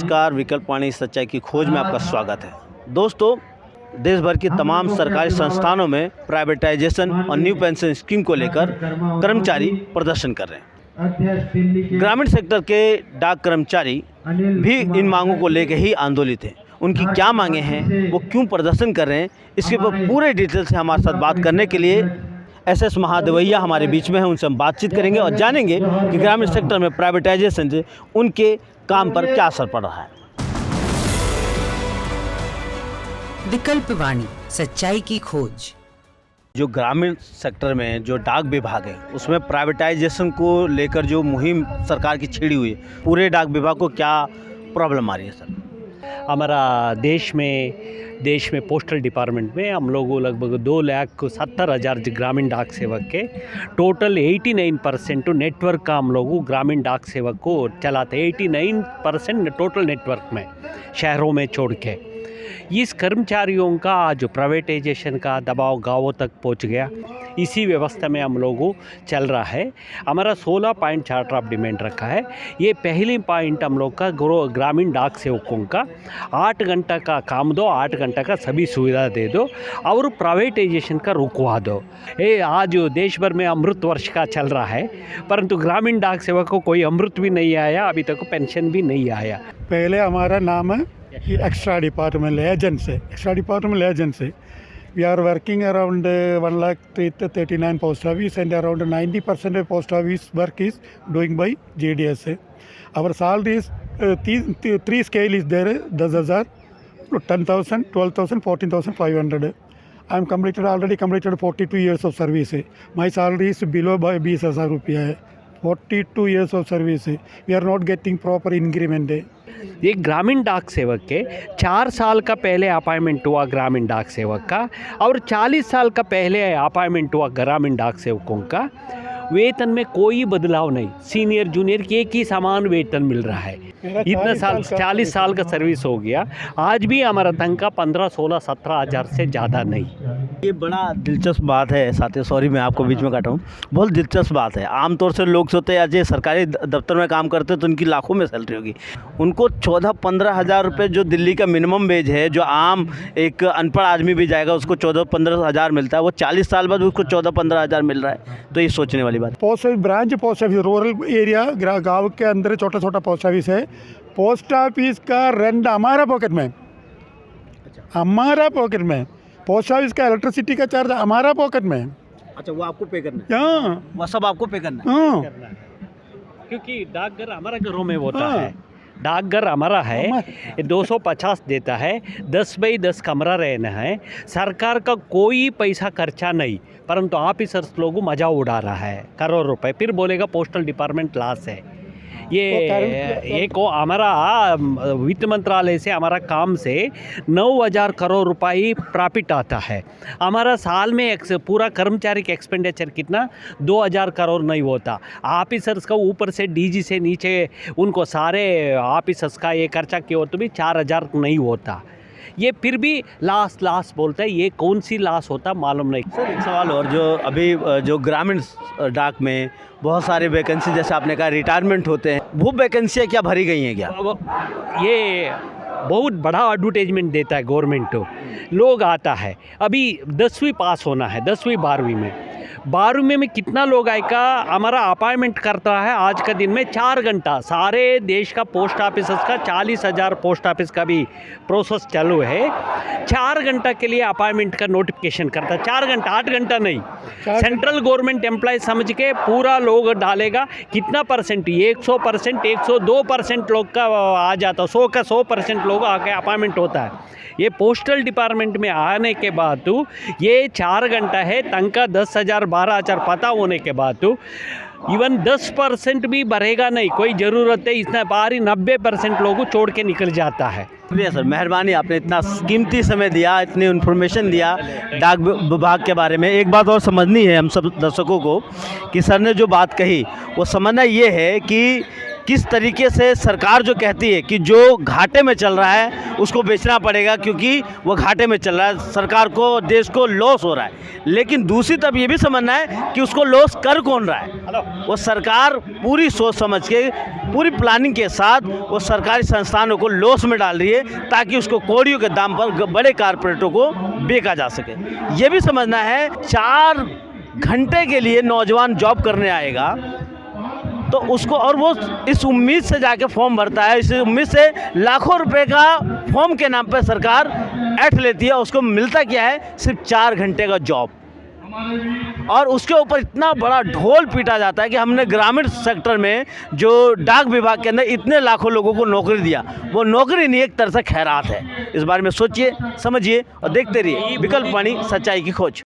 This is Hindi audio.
नमस्कार, विकल्प वाणी सच्चाई की खोज में आपका स्वागत है। दोस्तों, देश भर की तमाम सरकारी संस्थानों में प्राइवेटाइजेशन और न्यू पेंशन स्कीम को लेकर कर्मचारी प्रदर्शन कर रहे हैं। ग्रामीण सेक्टर के डाक कर्मचारी भी इन मांगों को लेकर ही आंदोलित हैं। उनकी क्या मांगे हैं, वो क्यों प्रदर्शन कर रहे हैं, इसके ऊपर पूरे डिटेल से हमारे साथ बात करने के लिए एस महादेवैया हमारे बीच में हैं। उनसे हम बातचीत करेंगे और जानेंगे कि ग्रामीण सेक्टर में प्राइवेटाइजेशन से उनके काम पर क्या असर पड़ रहा है। विकल्प वाणी सच्चाई की खोज। जो ग्रामीण सेक्टर में जो डाक विभाग है, उसमें प्राइवेटाइजेशन को लेकर जो मुहिम सरकार की छिड़ी हुई है, पूरे डाक विभाग को क्या प्रॉब्लम आ रही है सर? हमारा देश में पोस्टल डिपार्टमेंट में हम लोग लगभग 2,70,000 ग्रामीण डाक सेवक के टोटल 89% नेटवर्क का हम लोग ग्रामीण डाक सेवक को चलाते, 89% टोटल नेटवर्क में शहरों में छोड़ के। इस कर्मचारियों का आज प्राइवेटाइजेशन का दबाव गांवों तक पहुंच गया। इसी व्यवस्था में हम लोगों चल रहा है। हमारा 16 पॉइंट चार्टर ऑफ डिमांड रखा है। ये पहली पॉइंट हम लोग का ग्रामीण डाक सेवकों का 8 घंटा का काम दो, 8 घंटा का सभी सुविधा दे दो और प्राइवेटाइजेशन का रुकवा दो। ये आज देश भर में अमृत वर्ष का चल रहा है, परंतु ग्रामीण डाक सेवक को कोई अमृत भी नहीं आया, अभी तक पेंशन भी नहीं आया। पहले हमारा नाम है एक्स्ट्रा डिपार्टमेंट एजेंट से we are working around 1,39 post office and around 90% of post office work is doing by JDS. Our salary is three scale is there, 10,000, 10,000, 12,000, 14,500. I am already completed 42 years of service. My salary is below by 20,000 rupiah. 42 years of service. We are not getting proper increment. ये ग्रामीण डाक सेवक के 4 साल का पहले अपॉइंटमेंट हुआ ग्रामीण डाक सेवक का और 40 साल का पहले अपॉइंटमेंट हुआ ग्रामीण डाक सेवकों का। वेतन में कोई बदलाव नहीं, सीनियर जूनियर के एक ही समान वेतन मिल रहा है। इतना साल 40 साल का सर्विस हो गया, आज भी हमारा तनख्वाह 15, 16, 17 हज़ार से ज़्यादा नहीं। ये बड़ा दिलचस्प बात है साथियों, सॉरी मैं आपको बीच में काटा हूँ। बहुत दिलचस्प बात है। आमतौर से लोग सोचते हैं आज ये सरकारी दफ्तर में काम करते हैं तो उनकी लाखों में सैलरी होगी। उनको 14-15 हज़ार रुपये जो दिल्ली का मिनिमम वेज है, जो आम एक अनपढ़ आदमी भी जाएगा उसको 14-15 हज़ार मिलता है, वो 40 साल बाद उसको 14-15 हज़ार मिल रहा है। तो ये सोचने वाली बात। Post branch post office rural area गाँव के अंदर छोटा पोस्ट ऑफिस है। पोस्ट ऑफिस का रेंट हमारा पॉकेट में, पोस्ट ऑफिस का इलेक्ट्रिसिटी का चार्ज हमारा पॉकेट में। अच्छा, वो आपको पे करना है? हाँ, वो सब आपको पे करना है। हाँ, क्योंकि डाकघर हमारा घरों में होता है। डाकघर हमारा है, 250 देता है, 10 बाई 10 कमरा रहना है। सरकार का कोई पैसा खर्चा नहीं, परंतु ऑफिसर्स लोग मजा उड़ा रहा है करोड़ रुपए। फिर बोलेगा पोस्टल डिपार्टमेंट लॉस है। ये को हमारा वित्त मंत्रालय से हमारा काम से 9,000 करोड़ रुपए प्रॉफिट आता है। हमारा साल में पूरा कर्मचारी का एक्सपेंडिचर कितना 2,000 करोड़ नहीं होता। ऑफिसर्स का ऊपर से डीजी से नीचे उनको सारे ऑफिसर्स का ये खर्चा किया हो तो भी 4,000 नहीं होता। ये फिर भी लास्ट बोलते हैं, ये कौन सी लास्ट होता मालूम नहीं। सर एक सवाल और, जो अभी जो ग्रामीण डाक में बहुत सारे वैकेंसी जैसे आपने कहा रिटायरमेंट होते हैं, वो वैकेंसियाँ क्या भरी गई हैं क्या? ये बहुत बड़ा एडवर्टाइजमेंट देता है गवर्नमेंट, लोग आता है। अभी 10वीं पास होना है, 10वीं 12वीं में 12वीं में कितना लोग आएगा? हमारा अपॉइंटमेंट करता है आज का दिन में 4 घंटा। सारे देश का पोस्ट ऑफिस का 40,000 पोस्ट ऑफिस का भी प्रोसेस चालू है। 4 घंटा के लिए अपॉइंटमेंट का नोटिफिकेशन करता है। 4 घंटा, 8 घंटा नहीं। सेंट्रल गवर्नमेंट एम्प्लॉय समझ के पूरा लोग डालेगा। कितना परसेंट? 100%, 102% लोग का आ जाता है। 100 का 100% लोग आके अपॉइंटमेंट होता है। ये पोस्टल डिपार्टमेंट में आने के बाद तो ये 4 घंटा है, तनख्वाह 10,000 12,000 पता होने के बाद तो इवन 10% भी बढ़ेगा नहीं। कोई ज़रूरत है इतना बारी 90% लोगों छोड़ के निकल जाता है। शुक्रिया सर, मेहरबानी, आपने इतना कीमती समय दिया, इतनी इन्फॉर्मेशन दिया डाक विभाग के बारे में। एक बात और समझनी है हम सब दर्शकों को कि सर ने जो बात कही वो समझना ये है कि किस तरीके से सरकार जो कहती है कि जो घाटे में चल रहा है उसको बेचना पड़ेगा क्योंकि वो घाटे में चल रहा है, सरकार को, देश को लॉस हो रहा है, लेकिन दूसरी तरफ ये भी समझना है कि उसको लॉस कर कौन रहा है। वो सरकार पूरी सोच समझ के, पूरी प्लानिंग के साथ वो सरकारी संस्थानों को लॉस में डाल रही है ताकि उसको कौड़ियों के दाम पर बड़े कारपोरेटों को बेचा जा सके। ये भी समझना है 4 घंटे के लिए नौजवान जॉब करने आएगा तो उसको, और वो इस उम्मीद से जाके फॉर्म भरता है, इस उम्मीद से लाखों रुपए का फॉर्म के नाम पे सरकार ऐठ लेती है, उसको मिलता क्या है? सिर्फ 4 घंटे का जॉब, और उसके ऊपर इतना बड़ा ढोल पीटा जाता है कि हमने ग्रामीण सेक्टर में जो डाक विभाग के अंदर इतने लाखों लोगों को नौकरी दिया, वो नौकरी नहीं, एक तरह से खैरात है। इस बारे में सोचिए, समझिए और देखते रहिए विकल्प वाणी, सच्चाई की खोज।